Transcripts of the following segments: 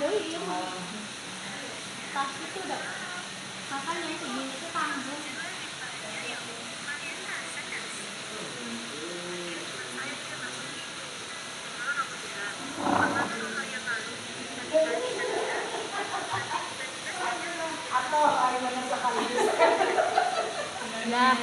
deui ieu mah. Tas itu udah. Makanya segini tuh tanggung. Atau ayeuna sekaligus. Nah.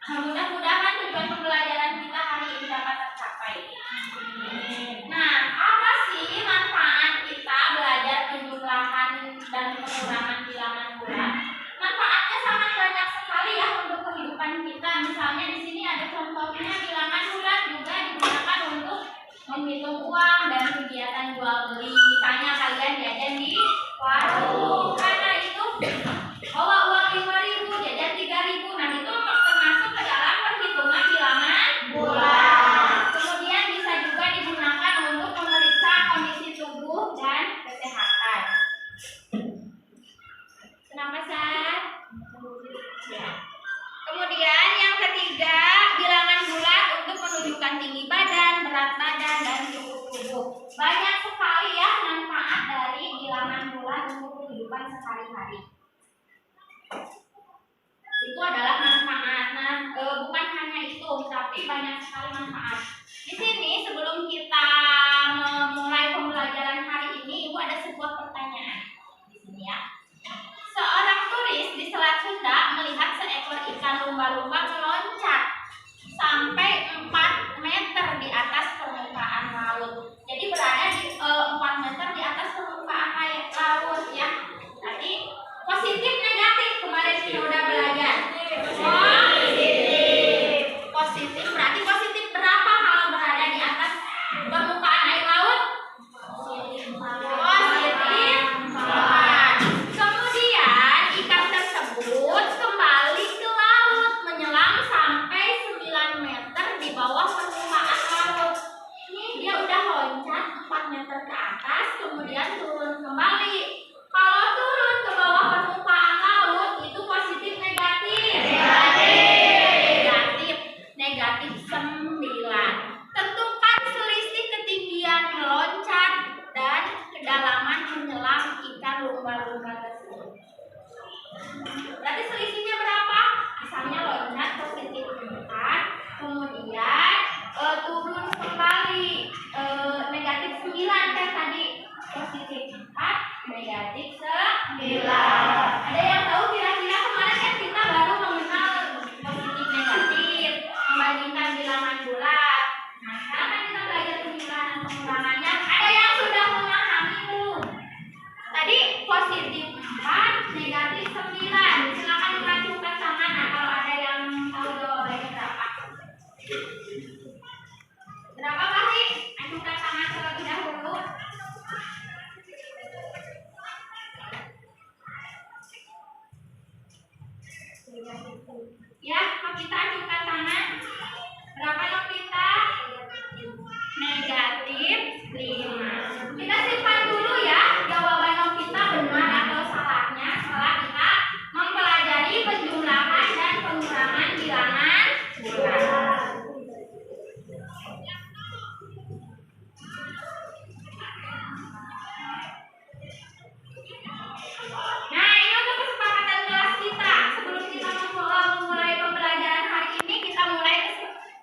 Mudah-mudahan tujuan pembelajaran kita hari ini dapat tercapai. Nah, apa sih manfaat kita belajar penjumlahan dan pengurangan bilangan bulat? Manfaatnya sangat banyak sekali ya untuk kehidupan kita. Misalnya di sini ada contohnya bilangan bulat juga digunakan untuk menghitung uang dan kegiatan jual beli. Misalnya kalian jajan di warung, karena itu bawa uang 5.000, jajan 3.000. Nah, itu termasuk ke dalam perhitungan bilangan bulat. Kemudian bisa juga digunakan untuk memeriksa kondisi tubuh dan kesehatan. Kenapa, Sar? Ya. Kemudian yang ketiga, bilangan bulat untuk menunjukkan tinggi badan, berat badan, dan suhu tubuh. Banyak sekali ya manfaat dari bilangan bulat untuk kehidupan sehari-hari. Itu adalah manfaat. Nah, bukan hanya itu, tapi banyak sekali manfaat. Di sini sebelum kita memulai pembelajaran hari ini, Ibu ada sebuah pertanyaan di sini ya. Seorang turis di Selat Sunda melihat seekor ikan lumba-lumba meloncat sampai 4 meter di atas permukaan laut. Jadi berada di 4 meter di atas permukaan laut ya. Tadi positif negatif kemarin kita udah belajar. Positif. Positif berarti positif berapa kalau berada di atas permukaan air laut? Positif 4. Kemudian ikan tersebut kembali ke laut menyelam sampai 9 meter di bawah permukaan laut. Ini dia udah loncat 4 meter ke atas, kemudian turun kembali. Kalau turun ke bawah permukaan laut itu positif negatif? Negatif 9. Tentukan selisih ketinggian meloncat dan kedalaman menyelam ikan lumba-lumba tersebut. Berarti selisihnya berapa? Asalnya loncat positif 4, kemudian turun kembali negatif 9 kan tadi, positif 4, negatif 9. Ada yang tahu kira-kira kemarin kan kita baru mengenal positif negatif, membandingkan bilangan bulat. Nah, sekarang kan kita belajar penjumlahan dan pengurangannya. Ada yang sudah memahami belum? Tadi positif 4, negatif 9. Silakan dilanjutkan tangan kalau ada yang tahu jawabannya berapa. Berapa kali? Ajukan tangan terlebih dahulu. Ya, kita ajukan tangan. Berapa yang kita? Negatif 5. Kita simpan dulu ya jawaban yang kita benar atau salahnya setelah kita mempelajari penjumlahan dan pengurangan bilangan bulat. Nah, ini untuk kesepakatan kelas kita. Sebelum kita memulai pembelajaran hari ini,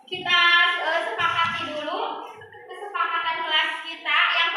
kita sepakati dulu kesepakatan kelas kita. Yang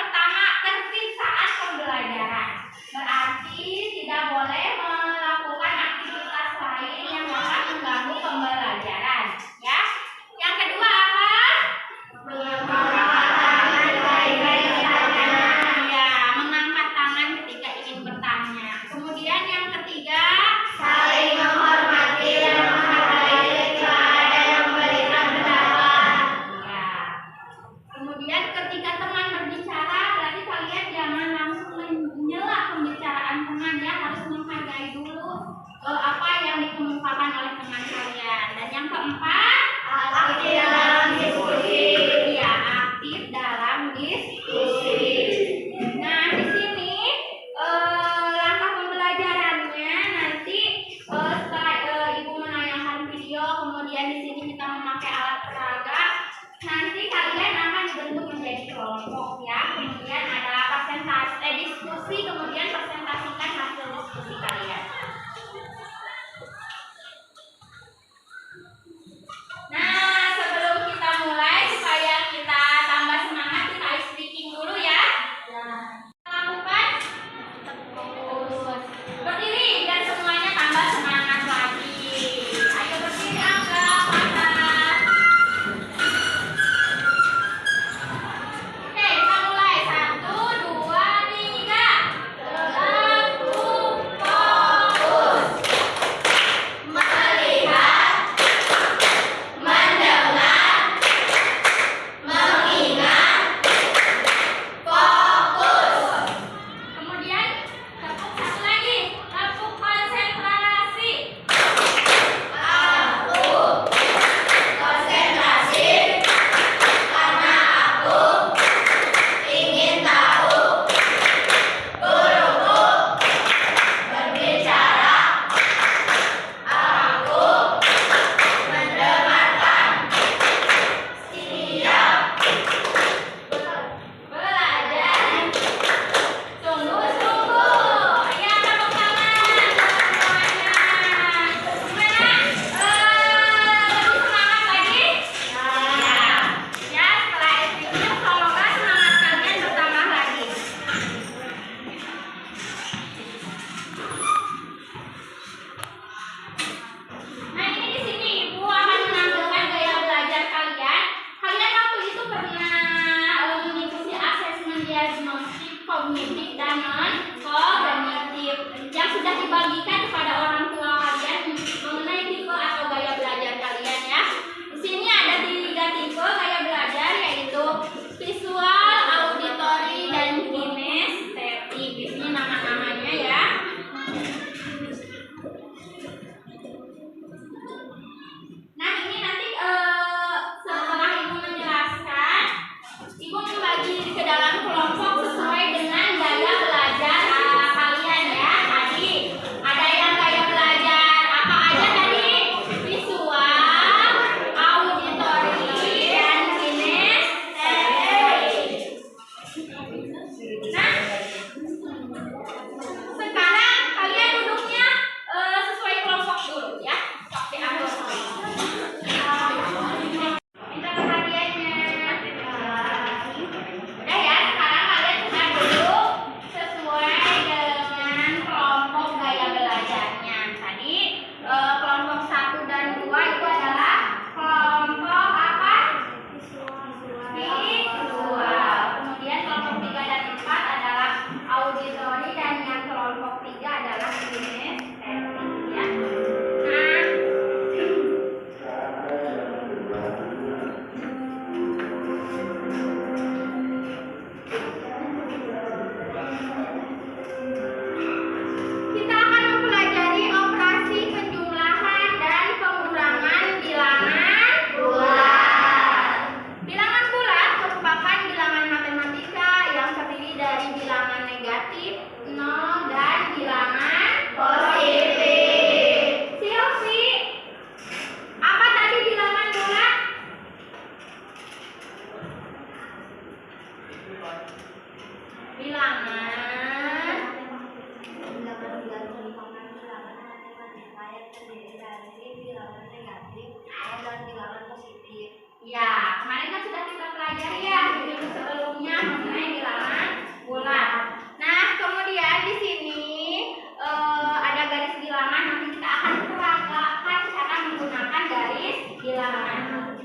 bilangan.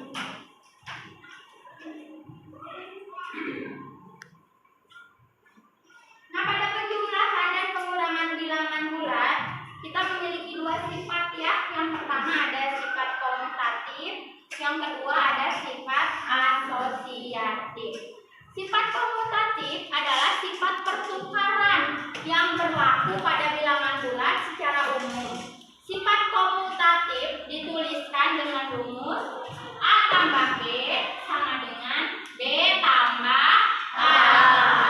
Nah, pada penjumlahan dan pengurangan bilangan bulat, kita memiliki dua sifat ya. Yang pertama ada sifat komutatif, yang kedua ada sifat asosiatif. Sifat komutatif adalah sifat pertukaran yang berlaku pada bilangan bulat secara umum. Sifat komutatif dituliskan dengan rumus A tambah B sama dengan B tambah A.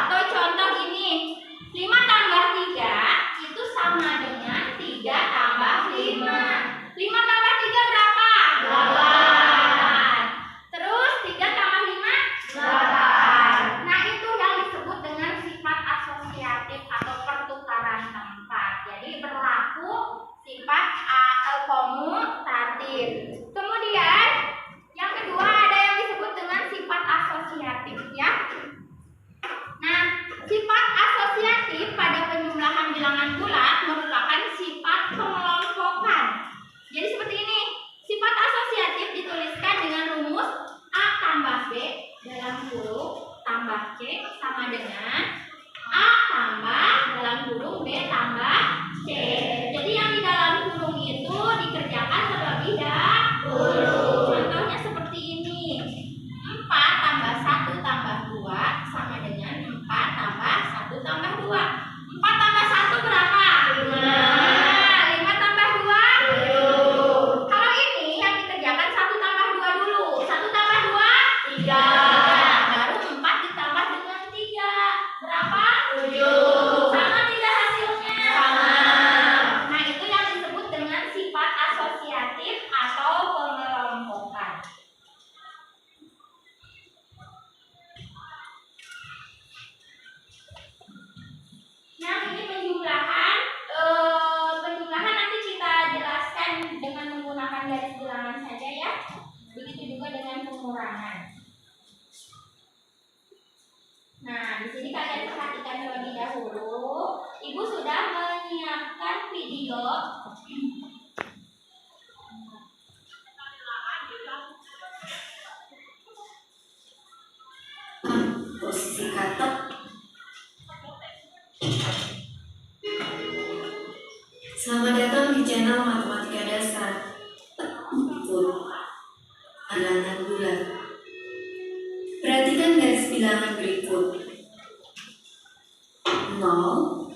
Atau contoh gini, 5 tambah 3 itu sama dengan 3 tambah 5. 5 tambah 3 berapa? 8. Terus 3 tambah 5? 8. Nah, itu yang disebut dengan sifat asosiatif atau pertukaran tempat. Jadi berlaku sifat komutatif. Kemudian yang kedua ada yang disebut dengan sifat asosiatif ya. Nah, sifat asosiatif pada penjumlahan bilangan bulat merupakan sifat pengelompokan. Jadi seperti ini. Sifat asosiatif dituliskan dengan rumus A tambah B dalam kurung tambah C sama dengan A tambah dalam kurung B tambah C. Jadi yang di dalam kurung itu dikerjakan terlebih dahulu. Contohnya seperti ini. 4 tambah 1 tambah 2 sama dengan 4 tambah 1 tambah 2. 4 tambah 1 berapa? 5. 5 tambah 2? 7. Kalau ini yang dikerjakan 1 tambah 2 dulu. 1 tambah 2? 3. Baru 4 ditambah dengan 3. Berapa? 7. Sama tidak hasilnya? Sama. Nah, itu yang disebut dengan sifat asosiatif atau pengelompokan. Nah, ini penjumlahan. Penjumlahan nanti kita jelaskan dengan menggunakan garis bilangan saja ya. Begitu juga dengan pengurangan. Nah, di sini kalian perhatikan terlebih dahulu. Ibu sudah menyiapkan video. Posisi kata. Selamat datang di channel Matematika Dasar. Bilangan bulat. Perhatikan garis bilangan berikut. 0,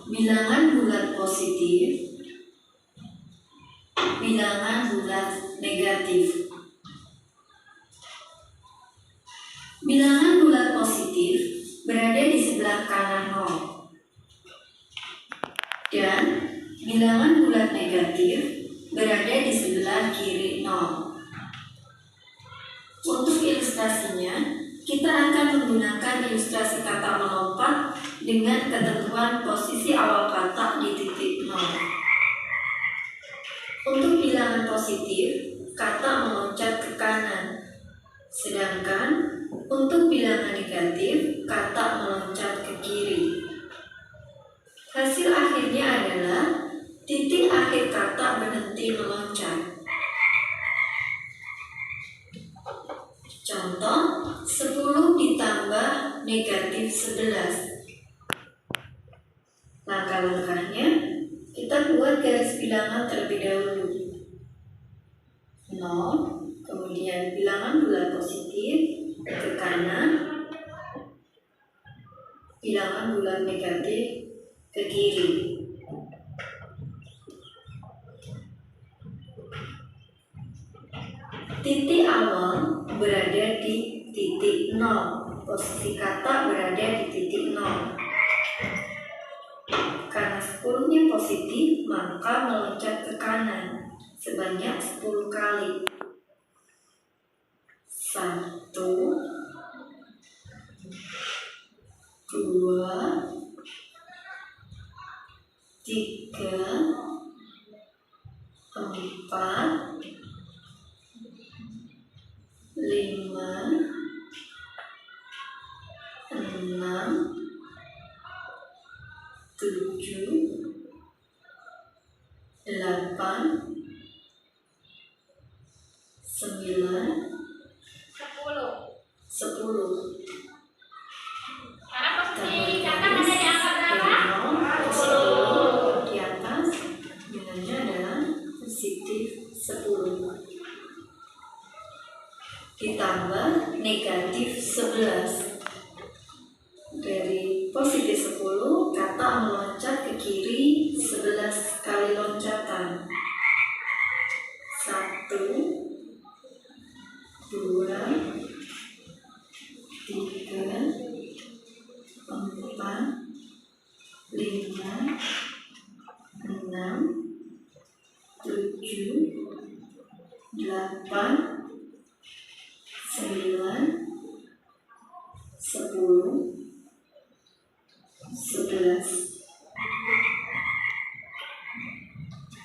bilangan bulat positif, bilangan bulat negatif. Bilangan bulat positif berada di sebelah kanan 0 dan bilangan bulat negatif berada di sebelah kiri 0. Untuk ilustrasinya, kita akan menggunakan ilustrasi kata melompat dengan ketentuan posisi awal kata di titik 0. Untuk bilangan positif, kata meloncat ke kanan. Sedangkan untuk bilangan negatif, kata meloncat ke kiri. Hasil akhirnya adalah titik akhir kata berhenti meloncat. Contoh, 10 ditambah negatif 11. Langkah-langkahnya, kita buat garis bilangan terlebih dahulu. 0, kemudian bilangan bulat positif ke kanan, bilangan bulat negatif ke kiri. Titik awal berada di titik 0. Posisi kata berada di titik 0. Karena 10-nya positif, maka meloncat ke kanan sebanyak 10 kali. 1, 2, 3, 4, 5, 6, 7, 8, 10. Sekarang posisi kakak ada di angka berapa? 10 di atas, nilainya adalah positif 10. Ditambah negatif 11. Dari positif 10, kata meloncat ke kiri 11 kali loncatan. 1, 2, 3, 4, 5, 6, 7, 8, 9, 10, 11.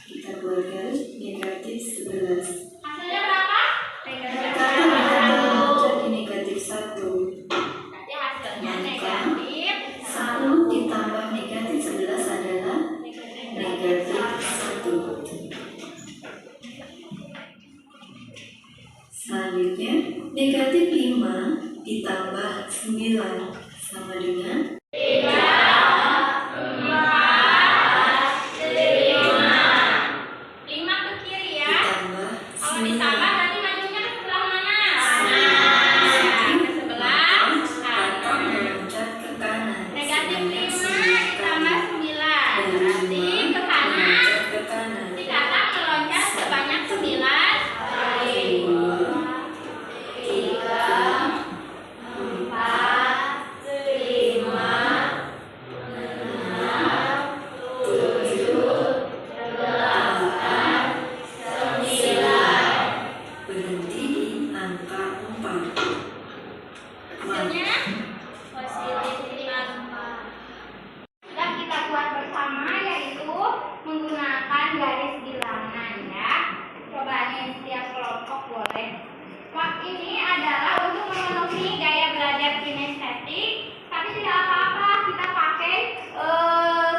Kita buat garis negatif 11. Hasilnya berapa? Kata meloncat di negatif 1. Berarti hasilnya negatif 10 ditambah negatif 11 adalah negatif 1. Selanjutnya, negatif 5 ditambah 9 sama dengan 5 ke kiri ya. ditambah Kalau 9. ditambah nanti majunya ke sebelah mana? Ke sebelah Kata kanan. meloncat ke kanan. Negatif 5 Sedangkan ditambah 9. dari Berarti 5 ke kanan. meloncat ke kanan. Si kakak meloncat sebanyak 9 kali. 2, 3, 4, 5, 6, 7, 8, 9. Berhenti di angka 4. Hasilnya positif 4. Sudah kita buat bersama, yaitu menggunakan garis bilangan ya. Coba nih setiap kelompok boleh. Wah, ini adalah untuk memenuhi gaya belajar kinestetik, tapi tidak apa-apa kita pakai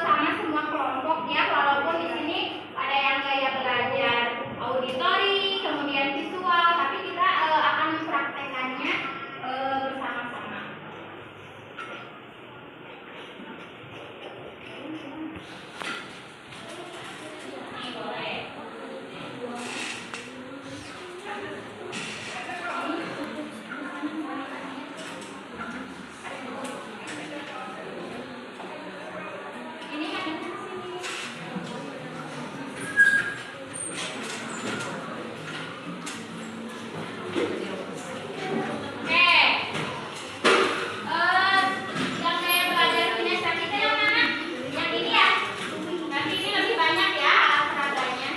sama semua kelompok ya, walaupun di sini ada yang gaya belajar auditori, kemudian visual, tapi kita akan mempraktekannya bersama-sama. Ini boleh. Ini ada di sini. Yang kayak belajar kinestetik itu yang mana? Yang ini ya? Nanti ini lebih banyak ya alat peraganya.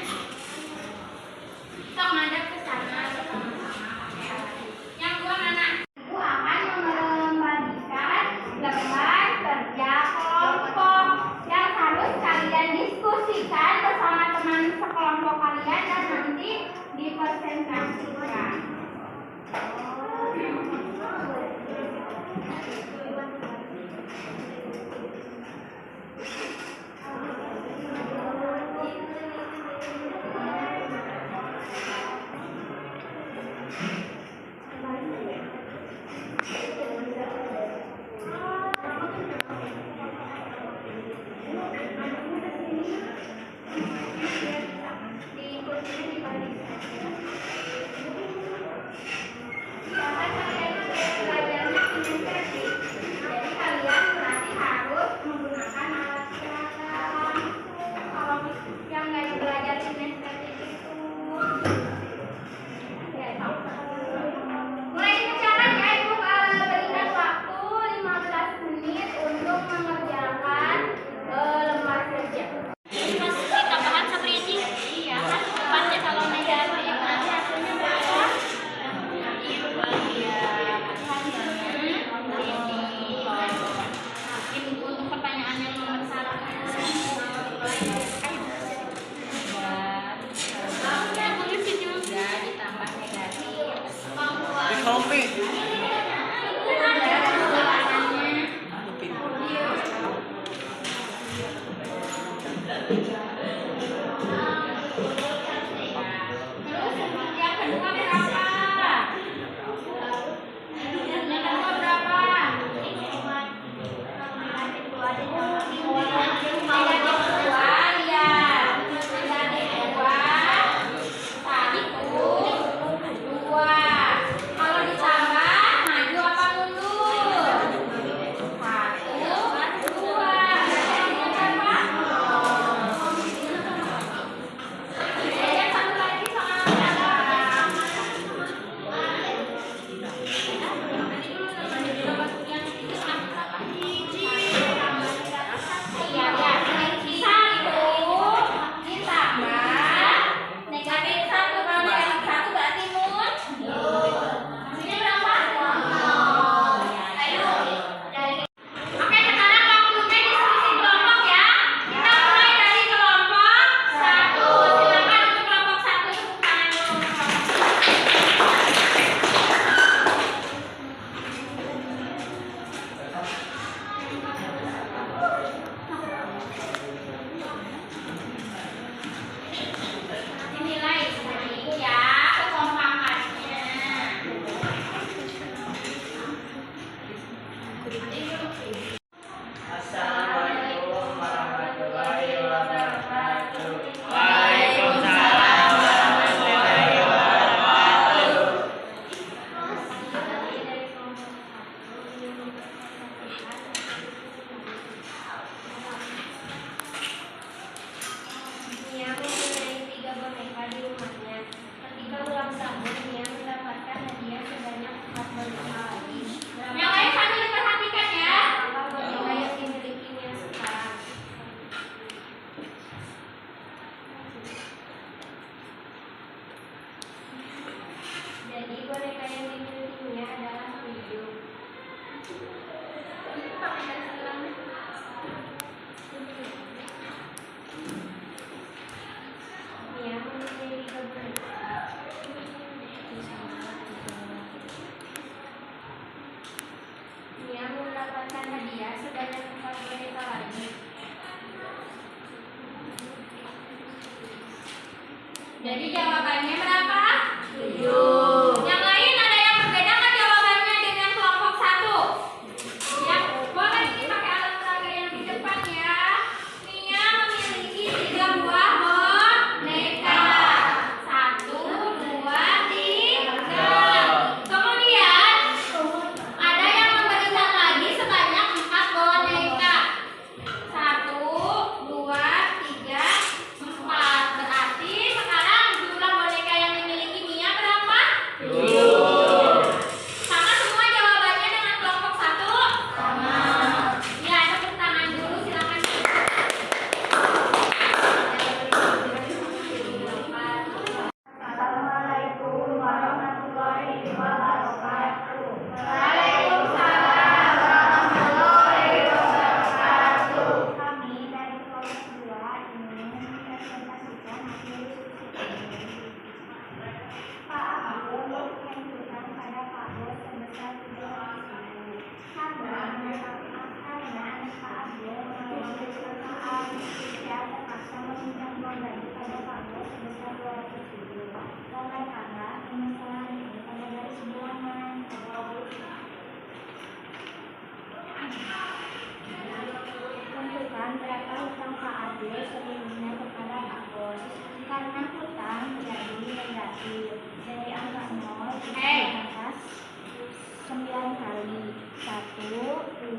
Kita menghadap ke sana bersama-sama pakai alat. Yang dua mana? Ibu akan membagikan lembar kerja kelompok yang harus kalian diskusikan bersama teman sekelompok kalian dan nanti dipresentasikan. Terus yang kedua berapa? Pakai garis bilang. Nia mempunyai 3 boneka. Nia mendapatkan hadiah sebanyak 4 boneka lagi. Jadi jawabannya berapa? 7. Yang lain ada yang berbeda kan jawabannya dengan kelompok 1? Ya, boleh ini pakai alat peraga yang di depan ya. Nia memiliki 3 buah boneka. 1, 2, 3. Kemudian ada yang memberikan lagi sebanyak 4 boneka. 1, 2, 3, 4. Berarti sekarang jumlah boneka yang dimiliki Nia berapa? 7. Sama semua jawabannya dengan kelompok 1? Sama. Ya, tepuk tangan dulu silakan. Assalamualaikum warahmatullahi wabarakatuh. Waalaikumsalam warahmatullahi wabarakatuh. Kami dari kelompok 2 ingin mempresentasikan hasil diskusi. Pak Abdul mengajukan pada Pak Bos sebesar 300.000. Karena Pak Abdul mengalami kesalahan, dia terpaksa meminjam uang lagi pada Pak Bos sebesar 200.000. Oleh karena permasalahan ini pada garis bilangan. Tentukan berapa hutang Pak Abdul seluruhnya kepada Pak Bos. Karena hutang jadi negatif, dari angka 0 kita atas 9 kali. 1, 2, 3,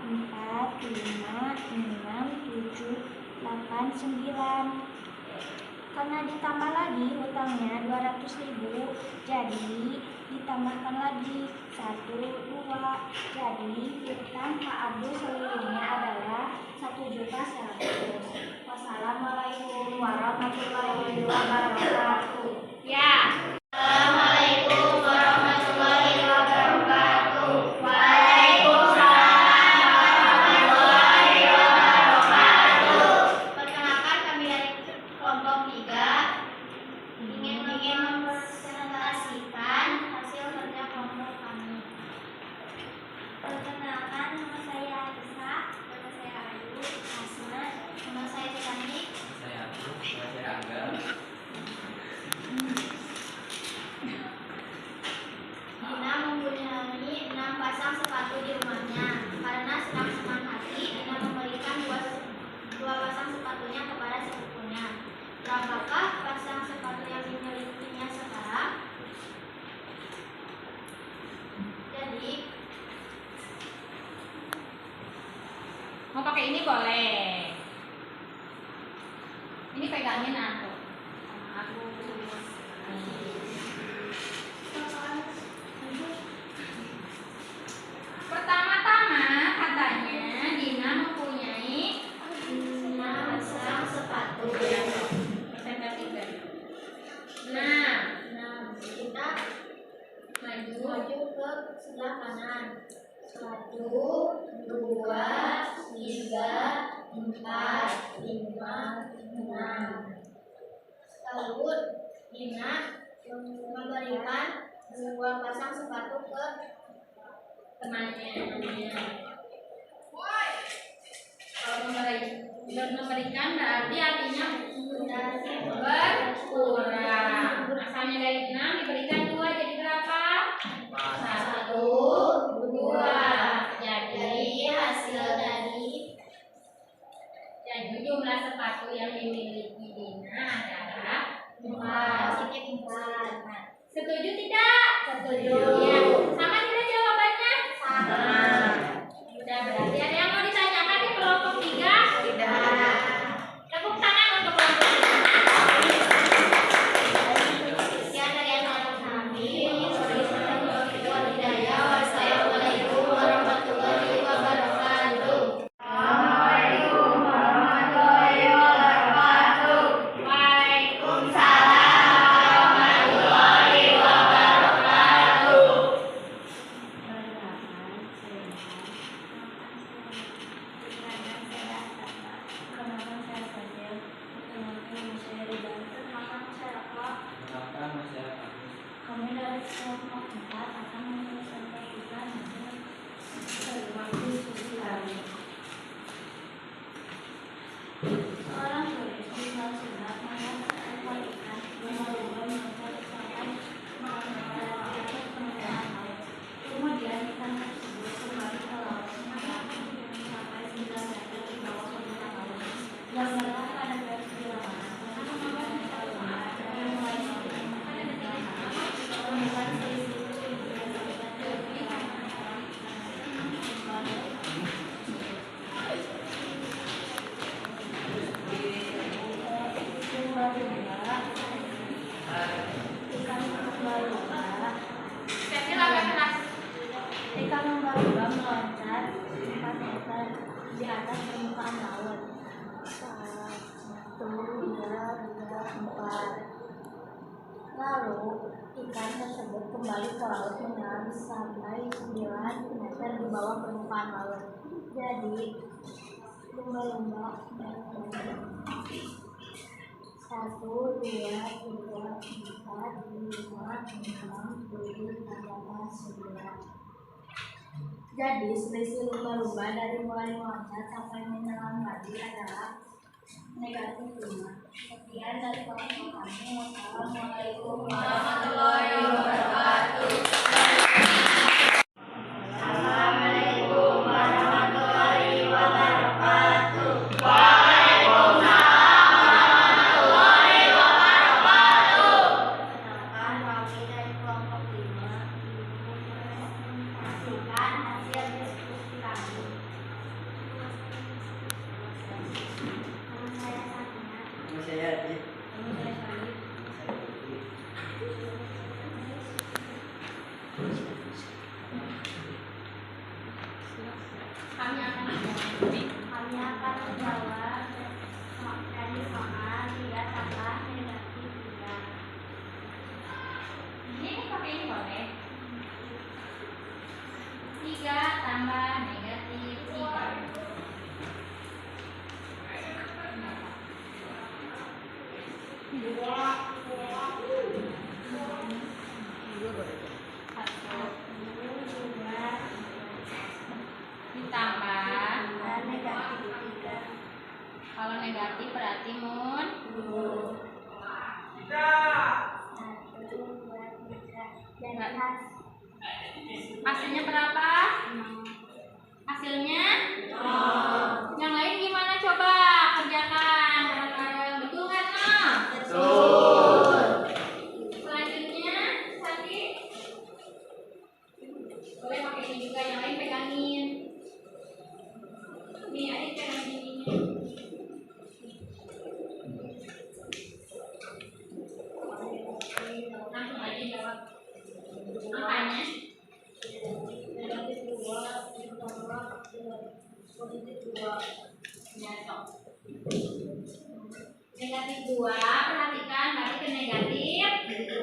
4, 5, 6, 7, 8, 9. Karena ditambah lagi hutangnya 200.000, jadi ditambahkan lagi 1, 2. Jadi hutang Pak Abdul seluruhnya adalah 1.100.000. Wassalamualaikum warahmatullahi wabarakatuh. Ya. Assalamualaikum warahmatullahi wabarakatuh. Waalaikumsalam warahmatullahi wabarakatuh. Perkenalkan kami dari kelompok 3 ingin mempresentasikan hasil kerja kelompok kami. Perkenalkan, nama saya Arisa, nama saya Ayu, Hasna, nama saya Tiffany. Saya Abdul, saya Angga. Dina mempunyai 6 pasang sepatu di rumahnya. Karena senang senang hati, Dina memberikan dua pasang sepatunya kepada sepupunya. Berapakah pasang sepatu yang dimilikinya sekarang? Jadi, mau pakai ini boleh. Ini pegangin aku. Pertama-tama katanya Dina mempunyai 6 pasang sepatu. Persentasikan. 6. Kita maju ke sebelah kanan. 1, 2, 3, 4, 5, 6. Lalu Dina memberikan 2 pasang sepatu ke temannya. Kalau memberikan berarti artinya berkurang. Asalnya dari 6 diberikan 2 jadi berapa? 1, 2. Jadi hasil dari jumlah sepatu yang dimiliki Dina adalah 4. Setuju tidak? Setuju. Ya. Sama tidak jawabannya? Sama. Sudah, berarti ada yang mau ditanyakan di kelompok 3? Tidak. Tepuk tangan untuk kelompok 3. Sekian dari anak kami. Wassalamualaikum warahmatullahi wabarakatuh. Assalamualaikum warahmatullahi wabarakatuh. Waalaikumsalam warahmatullahi wabarakatuh. Lalu ikan tersebut kembali ke laut menyelam sampai 9 meter di bawah permukaan laut. Jadi lumba-lumba dan 1, 2, 3, 4, 5, 6, 7, 8, 9. Jadi selisih lumba-lumba dari mulai meloncat sampai menyelam lagi adalah negatif 5. Sekian dari kelompok kami. Wassalamualaikum warahmatullahi wabarakatuh. Assalamualaikum warahmatullahi wabarakatuh. Kenalkan, kami dari kelompok 5 presentasikan hasil diskusi kami. Nama saya Sakina. Nama saya Adit. Nama saya Salih. Kami akan menjawab dari soal 3 tambah negatif 3. Ini pakai ini boleh. 3 tambah negatif 3. Ditambah. Negatif 3. Kalau negatif berarti mun 1, 2, 3. Dan hasilnya berapa? Hasilnya? Yang lain gimana coba kerjakan bareng-bareng. Betul nggak, Noh? Betul. Selanjutnya tadi boleh pakai ini juga, yang lain pegangin. Nih, adik pegang ininya. Langsung aja jawab. Angkanya negatif 2 ditambah positif 2. ya, sok. Negatif 2, perhatikan balik ke negatif 2.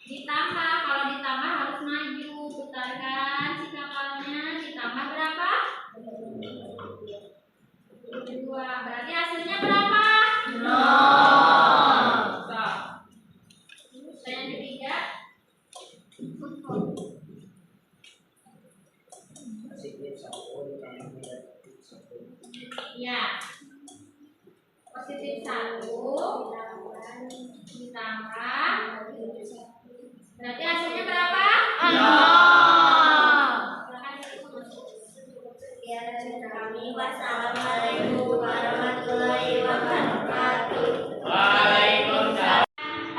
Ditambah, kalau ditambah harus maju, putarkan si kapalnya. Ditambah berapa? 2. Berarti hasilnya berapa? 0. Sok. Yang ketiga, ya, positif 1 ditambah, berarti hasilnya berapa? 0. Sekian dari kami. Wassalamualaikum warahmatullahi wabarakatuh.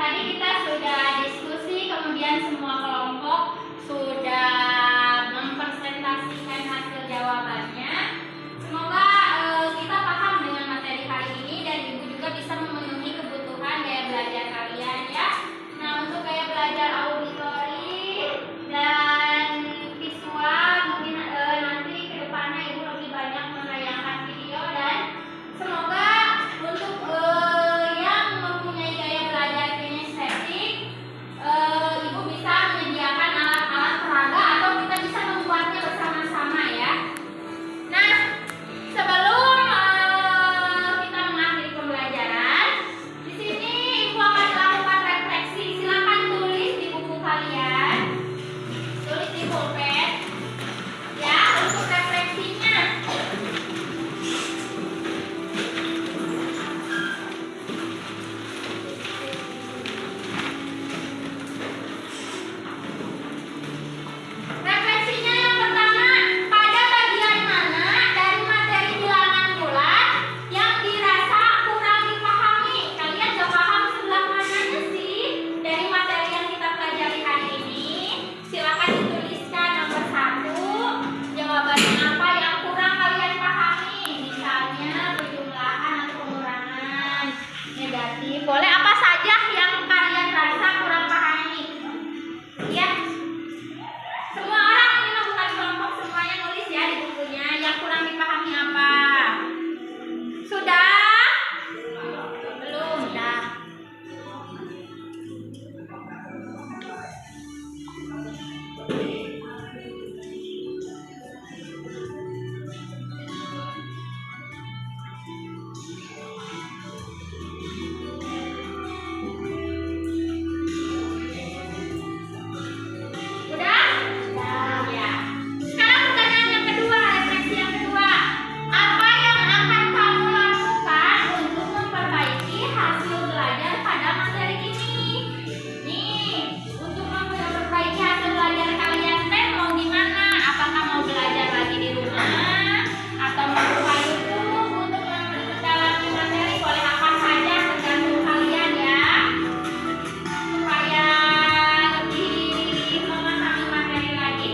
Tadi kita sudah diskusi, kemudian semua kelompok sudah mempresentasikan hasil jawabannya. Semoga kita paham dengan materi hari ini dan Ibu juga bisa memenuhi kebutuhan gaya belajar kalian ya. Nah, untuk gaya belajar auditori dan visual mungkin nanti ke depannya Ibu lebih banyak menayangkan video, dan semoga untuk yang mempunyai gaya belajar kinestetik, Ibu bisa menyediakan alat-alat peraga atau kita bisa membuatnya bersama-sama ya. Nah, sebelum kita mengakhiri pembelajaran, di sini Ibu akan melakukan refleksi. Silakan tulis di buku kalian, tulis di pulpen ya untuk refleksinya. Refleksinya yang pertama, pada bagian mana dari materi bilangan bulat yang dirasa kurang dipahami? Kalian gak paham sebelah mananya sih dari materi yang kita pelajari hari ini? Silakan dituliskan nomor 1, jawabannya apa yang kurang kalian pahami? Misalnya perjumlahan atau pengurangan negatif. Boleh apa saja yang kalian rasa kurang pahami? Ya. Semua orang ini bukan kelompok, semuanya nulis ya di bukunya. Yang kurang dipahami apa? Sudah? Belum. Udah? Ya. Sekarang pertanyaan yang kedua, refleksi yang kedua. Apa yang akan kamu lakukan untuk memperbaiki hasil belajar pada materi ini? Nih, untuk memperbaiki hasil belajar kalian teh mau gimana? Apakah mau belajar lagi di rumah? Atau mau buka YouTube untuk mendalami materi? Boleh apa saja, tergantung kalian ya. Supaya lebih memahami materi lagi.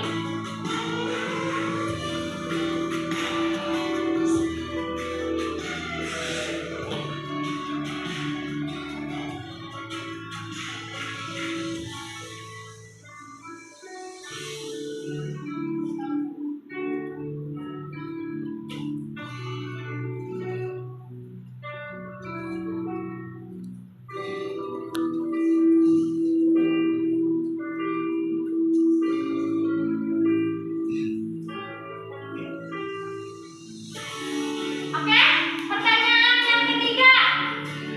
Oke, pertanyaan yang ketiga.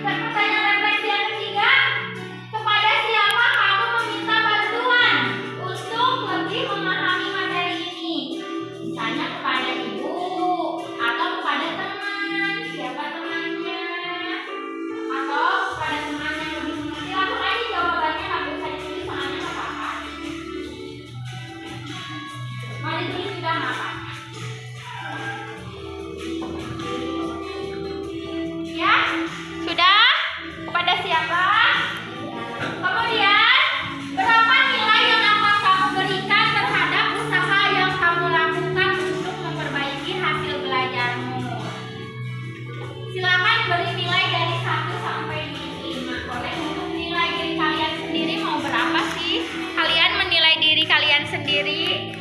Pertanyaan refleksi yang ketiga. Kepada siapa kamu meminta bantuan untuk lebih memahami materi ini? Misalnya kepada ibu atau kepada teman, siapa temannya? Atau kepada teman yang lebih mengerti. Langsung aja jawabannya, nggak usah ditulis soalnya nggak apa-apa. Mau ditulis juga nggak apa-apa. Ya, sudah? Kepada siapa? Kemudian, berapa nilai yang akan kamu berikan terhadap usaha yang kamu lakukan untuk memperbaiki hasil belajarmu? Silakan beri nilai dari 1 sampai 5. Boleh untuk nilai diri kalian sendiri mau berapa sih? Kalian menilai diri kalian sendiri?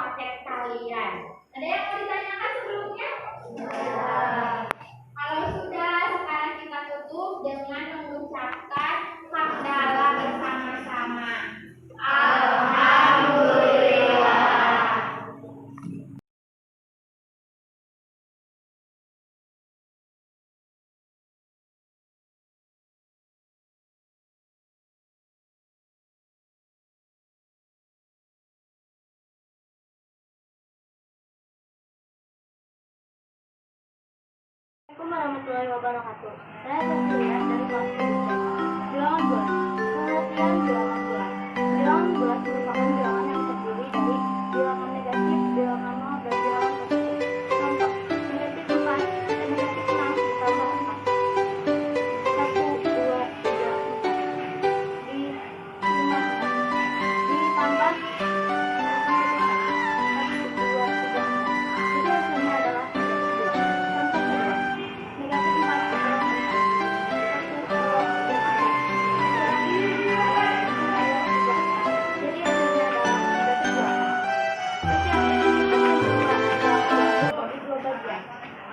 contek kalian. Ada yang mau ditanyakan sebelumnya? Kalau sudah, sekarang kita tutup dengan mengucapkan hamdalah bersama-sama. Alhamdulillah. Assalamualaikum warahmatullahi wabarakatuh. Saya Sofia dari kelas 7. Bilangan bulat. Pengertian bilangan bulat. Bilangan bulat merupakan bilangan yang terdiri dari bilangan negatif, bilangan nol, dan bilangan positif. Contoh, negatif 4 dan negatif 6 ditambah 4. 1, 2, 3, 4. Di 5 ditambah 1, 2, 3, 4. Jadi hasilnya adalah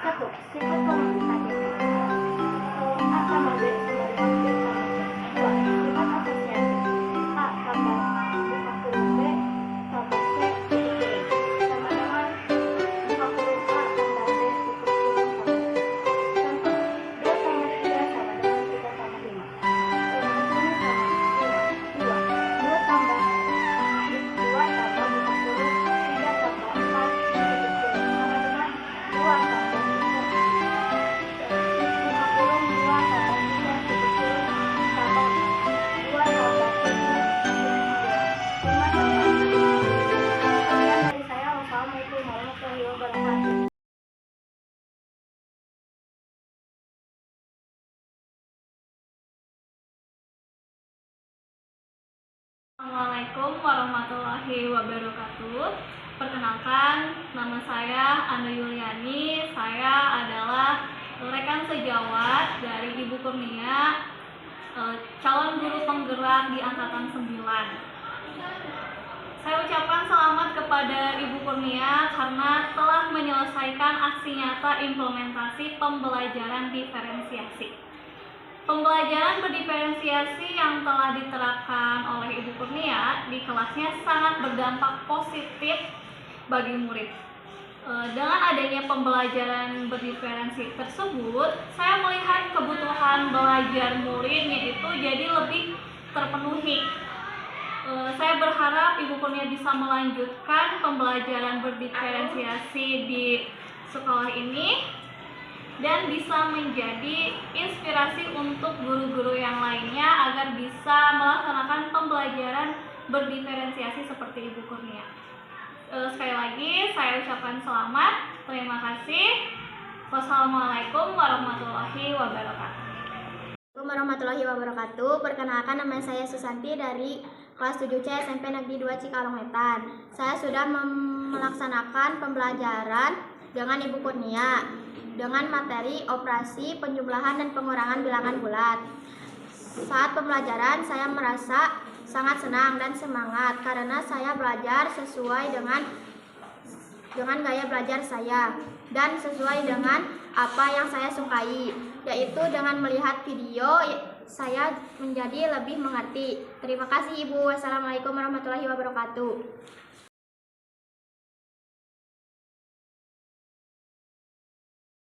satu, sifat komunikatif. A sama B sama dengan B sama C. Dua, sifat asosiatif. A tambah buka huruf B tambah C titik B sama dengan buka huruf A tambah B tutup huruf 1. Contoh, 2 tambah 3 sama dengan 3 tambah 5. 10 sama 5. 2 tambah 2 tambah buka huruf 3 tambah 4 tutup huruf sama dengan 2 tambah Assalamualaikum warahmatullahi wabarakatuh. Perkenalkan, nama saya Anu Yuliani. Saya adalah rekan sejawat dari Ibu Kurnia, calon guru penggerak di angkatan 9. Saya ucapkan selamat kepada Ibu Kurnia karena telah menyelesaikan aksi nyata implementasi pembelajaran diferensiasi. Pembelajaran berdiferensiasi yang telah diterapkan oleh Ibu Kurnia di kelasnya sangat berdampak positif bagi murid. Dengan adanya pembelajaran berdiferensi tersebut, saya melihat kebutuhan belajar muridnya itu jadi lebih terpenuhi. Saya berharap Ibu Kurnia bisa melanjutkan pembelajaran berdiferensiasi di sekolah ini dan bisa menjadi inspirasi untuk guru-guru yang lainnya agar bisa melaksanakan pembelajaran berdiferensiasi seperti Ibu Kurnia. Sekali lagi saya ucapkan selamat, terima kasih. Wassalamualaikum warahmatullahi wabarakatuh. Assalamualaikum warahmatullahi wabarakatuh. Perkenalkan, nama saya Susanti dari kelas 7C SMP Negeri 2 Cikalongwetan. Saya sudah melaksanakan pembelajaran dengan Ibu Kurnia dengan materi operasi penjumlahan dan pengurangan bilangan bulat. Saat pembelajaran saya merasa sangat senang dan semangat karena saya belajar sesuai dengan gaya belajar saya dan sesuai dengan apa yang saya sukai, yaitu dengan melihat video saya menjadi lebih mengerti. Terima kasih Ibu. Wassalamualaikum warahmatullahi wabarakatuh.